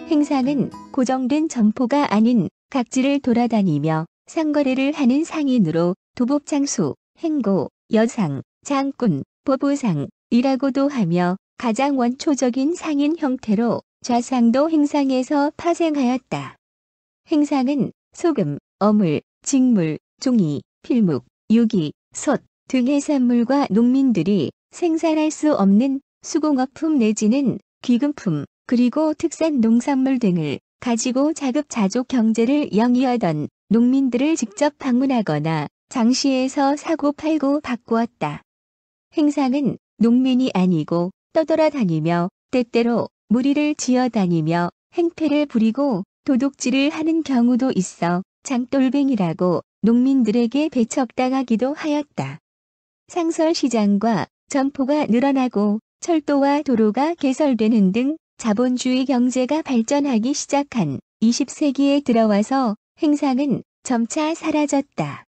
행상은 고정된 점포가 아닌 각지를 돌아다니며 상거래를 하는 상인으로 도복장수, 행고, 여상, 장꾼, 보부상이라고도 하며 가장 원초적인 상인 형태로 좌상도 행상에서 파생하였다. 행상은 소금, 어물, 직물, 종이, 필묵, 유기, 솥 등 해산물과 농민들이 생산할 수 없는 수공업품 내지는 귀금품, 그리고 특산 농산물 등을 가지고 자급자족 경제를 영위하던 농민들을 직접 방문하거나 장시에서 사고 팔고 바꾸었다. 행상은 농민이 아니고 떠돌아다니며 때때로 무리를 지어다니며 행패를 부리고 도둑질을 하는 경우도 있어 장돌뱅이라고 농민들에게 배척당하기도 하였다. 상설시장과 점포가 늘어나고 철도와 도로가 개설되는 등 자본주의 경제가 발전하기 시작한 20세기에 들어와서 행상은 점차 사라졌다.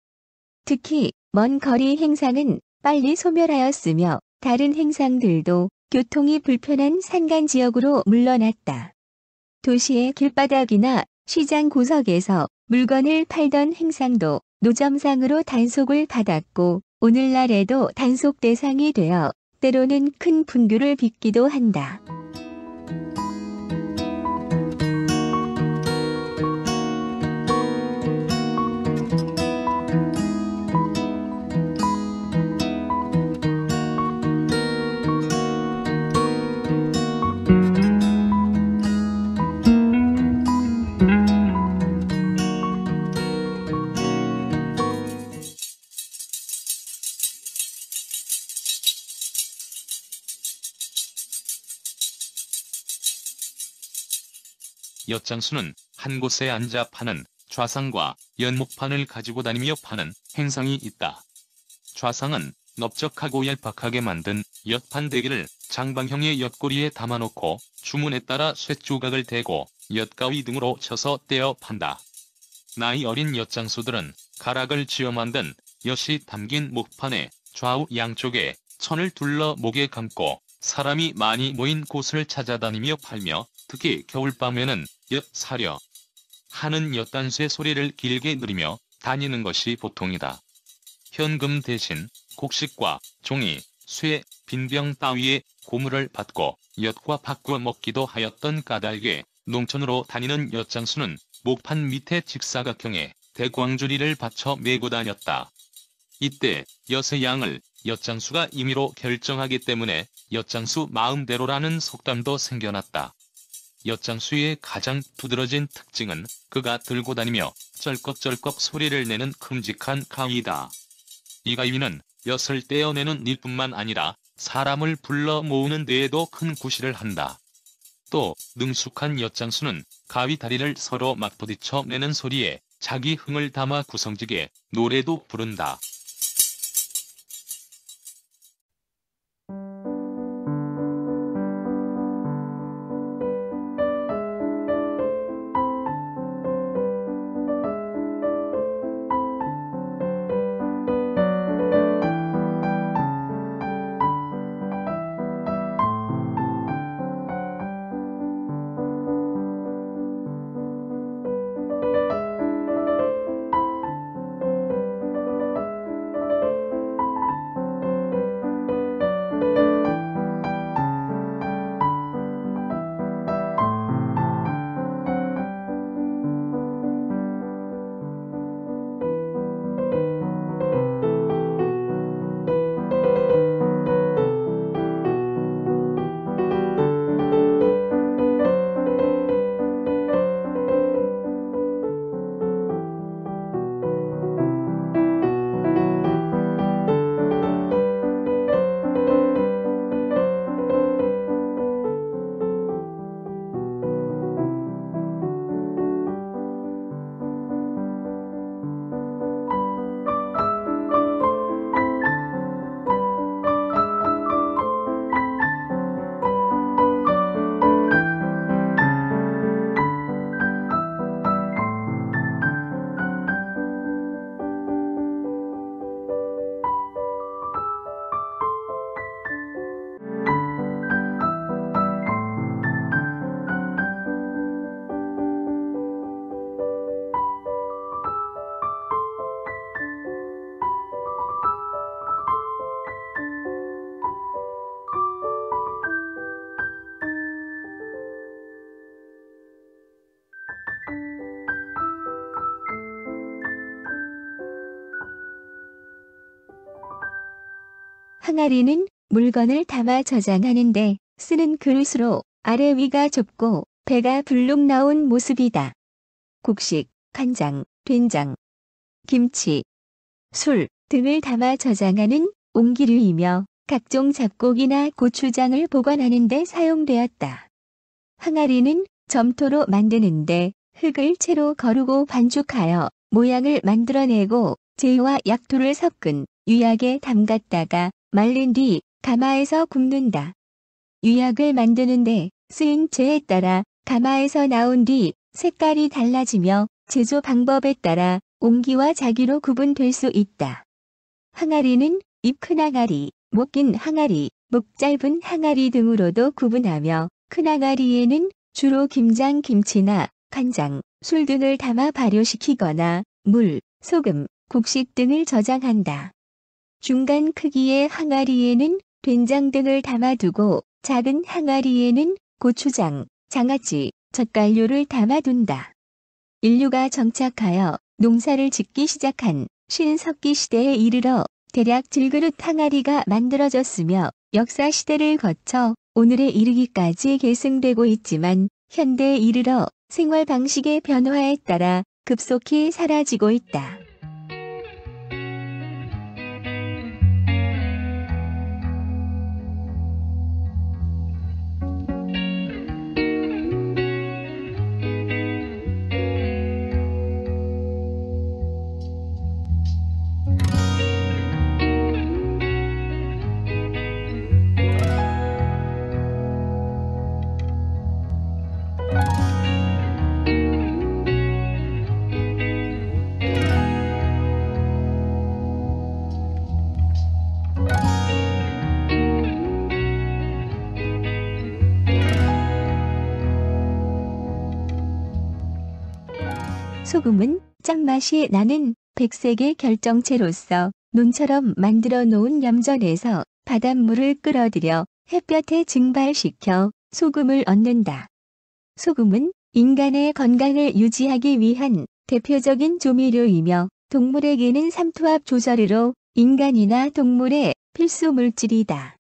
특히 먼 거리 행상은 빨리 소멸하였으며 다른 행상들도 교통이 불편한 산간지역으로 물러났다. 도시의 길바닥이나 시장 구석에서 물건을 팔던 행상도 노점상으로 단속을 받았고 오늘날에도 단속 대상이 되어 때로는 큰 분규를 빚기도 한다. 엿장수는 한 곳에 앉아 파는 좌상과 연목판을 가지고 다니며 파는 행상이 있다. 좌상은 넓적하고 얄팍하게 만든 엿판 대기를 장방형의 엿고리에 담아놓고 주문에 따라 쇳조각을 대고 엿가위 등으로 쳐서 떼어 판다. 나이 어린 엿장수들은 가락을 지어 만든 엿이 담긴 목판에 좌우 양쪽에 천을 둘러 목에 감고 사람이 많이 모인 곳을 찾아다니며 팔며 특히 겨울밤에는 엿 사려 하는 엿단수의 소리를 길게 누리며 다니는 것이 보통이다. 현금 대신 곡식과 종이, 쇠, 빈병 따위의 고물을 받고 엿과 바꾸어 먹기도 하였던 까닭에 농촌으로 다니는 엿장수는 목판 밑에 직사각형의 대광주리를 받쳐 메고 다녔다. 이때 엿의 양을 엿장수가 임의로 결정하기 때문에 엿장수 마음대로라는 속담도 생겨났다. 엿장수의 가장 두드러진 특징은 그가 들고 다니며 쩔꺽쩔꺽 소리를 내는 큼직한 가위다. 이 가위는 엿을 떼어내는 일뿐만 아니라 사람을 불러 모으는 데에도 큰 구실을 한다. 또 능숙한 엿장수는 가위 다리를 서로 맞부딪혀 내는 소리에 자기 흥을 담아 구성지게 노래도 부른다. 항아리는 물건을 담아 저장하는데 쓰는 그릇으로 아래 위가 좁고 배가 불룩 나온 모습이다. 곡식, 간장, 된장, 김치, 술 등을 담아 저장하는 옹기류이며 각종 잡곡이나 고추장을 보관하는 데 사용되었다. 항아리는 점토로 만드는데 흙을 채로 거르고 반죽하여 모양을 만들어내고 재와 약토를 섞은 유약에 담갔다가 말린 뒤 가마에서 굽는다. 유약을 만드는데 쓰인 재에 따라 가마에서 나온 뒤 색깔이 달라지며 제조 방법에 따라 옹기와 자기로 구분될 수 있다. 항아리는 입 큰 항아리, 목 긴 항아리, 목 짧은 항아리 등으로도 구분하며 큰 항아리에는 주로 김장 김치나 간장, 술 등을 담아 발효시키거나 물, 소금, 곡식 등을 저장한다. 중간 크기의 항아리에는 된장 등을 담아두고 작은 항아리에는 고추장, 장아찌, 젓갈류를 담아둔다. 인류가 정착하여 농사를 짓기 시작한 신석기 시대에 이르러 대략 질그릇 항아리가 만들어졌으며 역사 시대를 거쳐 오늘에 이르기까지 계승되고 있지만 현대에 이르러 생활 방식의 변화에 따라 급속히 사라지고 있다. 소금은 짠맛이 나는 백색의 결정체로서 논처럼 만들어 놓은 염전에서 바닷물을 끌어들여 햇볕에 증발시켜 소금을 얻는다. 소금은 인간의 건강을 유지하기 위한 대표적인 조미료이며 동물에게는 삼투압 조절으로 인간이나 동물의 필수 물질이다.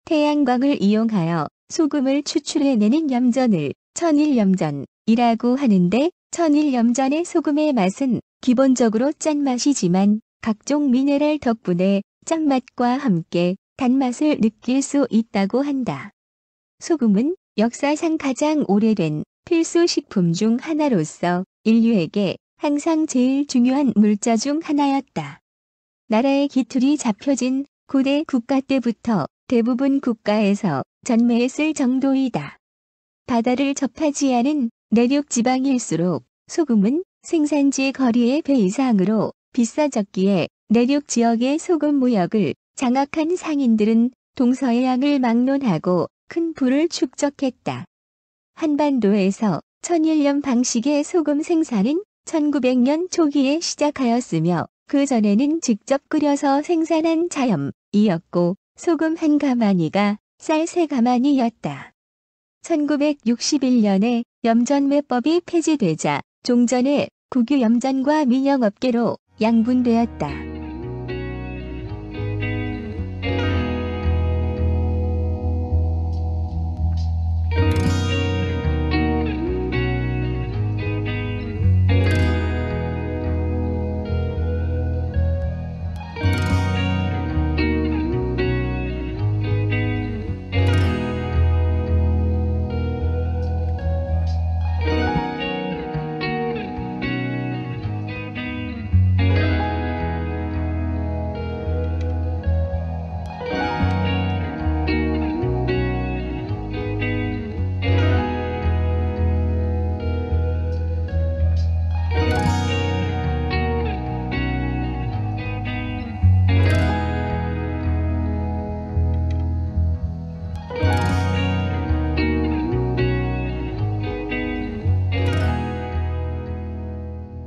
태양광을 이용하여 소금을 추출해내는 염전을 천일염전이라고 하는데 천일염전의 소금의 맛은 기본적으로 짠맛이지만 각종 미네랄 덕분에 짠맛과 함께 단맛을 느낄 수 있다고 한다. 소금은 역사상 가장 오래된 필수 식품 중 하나로서 인류에게 항상 제일 중요한 물자 중 하나였다. 나라의 기틀이 잡혀진 고대 국가 때부터 대부분 국가에서 전매에 쓸 정도이다. 바다를 접하지 않은 내륙 지방일수록 소금은 생산지 거리의 배 이상으로 비싸졌기에 내륙 지역의 소금 무역을 장악한 상인들은 동서해양을 막론하고 큰 부를 축적했다. 한반도에서 천일염 방식의 소금 생산은 1900년 초기에 시작하였으며 그 전에는 직접 끓여서 생산한 자염이었고 소금 한 가마니가 쌀 3가마니였다. 1961년에 염전매법이 폐지되자 종전의 국유 염전과 민영업계로 양분되었다.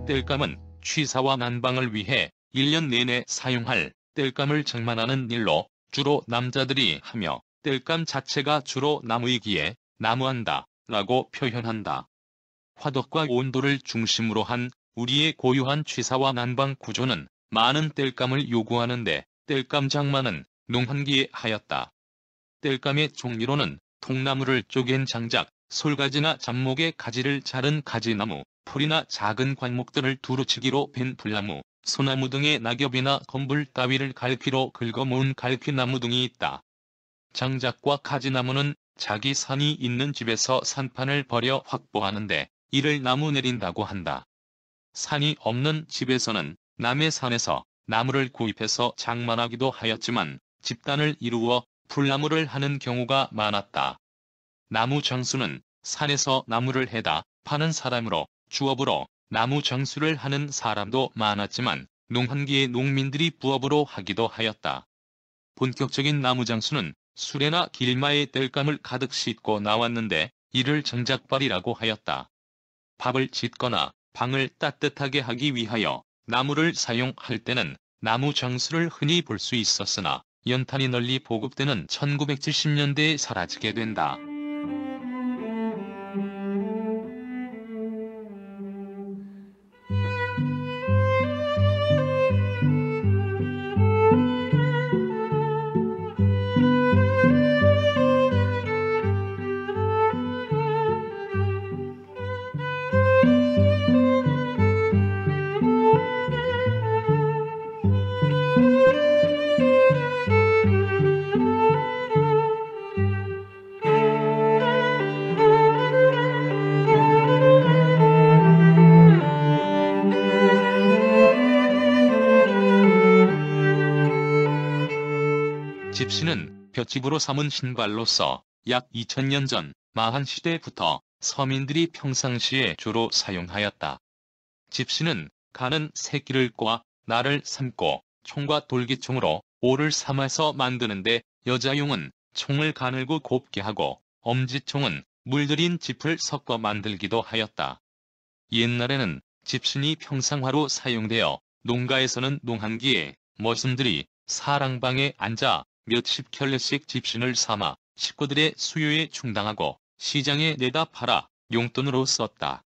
땔감은 취사와 난방을 위해 1년 내내 사용할 땔감을 장만하는 일로 주로 남자들이 하며 땔감 자체가 주로 나무이기에 나무한다 라고 표현한다. 화덕과 온도를 중심으로 한 우리의 고유한 취사와 난방 구조는 많은 땔감을 요구하는데 땔감 장만은 농한기에 하였다. 땔감의 종류로는 통나무를 쪼갠 장작, 솔가지나 잡목의 가지를 자른 가지나무, 풀이나 작은 관목들을 두루치기로 벤 불나무, 소나무 등의 낙엽이나 건불 따위를 갈퀴로 긁어 모은 갈퀴나무 등이 있다. 장작과 가지나무는 자기 산이 있는 집에서 산판을 버려 확보하는데 이를 나무 내린다고 한다. 산이 없는 집에서는 남의 산에서 나무를 구입해서 장만하기도 하였지만 집단을 이루어 풀나무를 하는 경우가 많았다. 나무 장수는 산에서 나무를 해다 파는 사람으로 주업으로 나무 장수를 하는 사람도 많았지만 농한기에 농민들이 부업으로 하기도 하였다. 본격적인 나무 장수는 수레나 길마에 땔감을 가득 싣고 나왔는데 이를 장작발이라고 하였다. 밥을 짓거나 방을 따뜻하게 하기 위하여 나무를 사용할 때는 나무 장수를 흔히 볼 수 있었으나 연탄이 널리 보급되는 1970년대에 사라지게 된다. 집시는 볏짚으로 삼은 신발로서 약 2000년 전 마한 시대부터 서민들이 평상시에 주로 사용하였다. 집시는 가는 새끼를 꽈 날을 삶고 총과 돌기총으로 오를 삼아서 만드는데 여자용은 총을 가늘고 곱게 하고 엄지총은 물들인 짚을 섞어 만들기도 하였다. 옛날에는 집신이 평상화로 사용되어 농가에서는 농한기에 머슴들이 사랑방에 앉아 몇십 켤레씩 집신을 삼아 식구들의 수요에 충당하고 시장에 내다 팔아 용돈으로 썼다.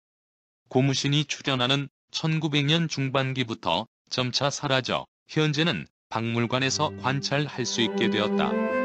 고무신이 출현하는 1900년 중반기부터 점차 사라져 현재는 박물관에서 관찰할 수 있게 되었다.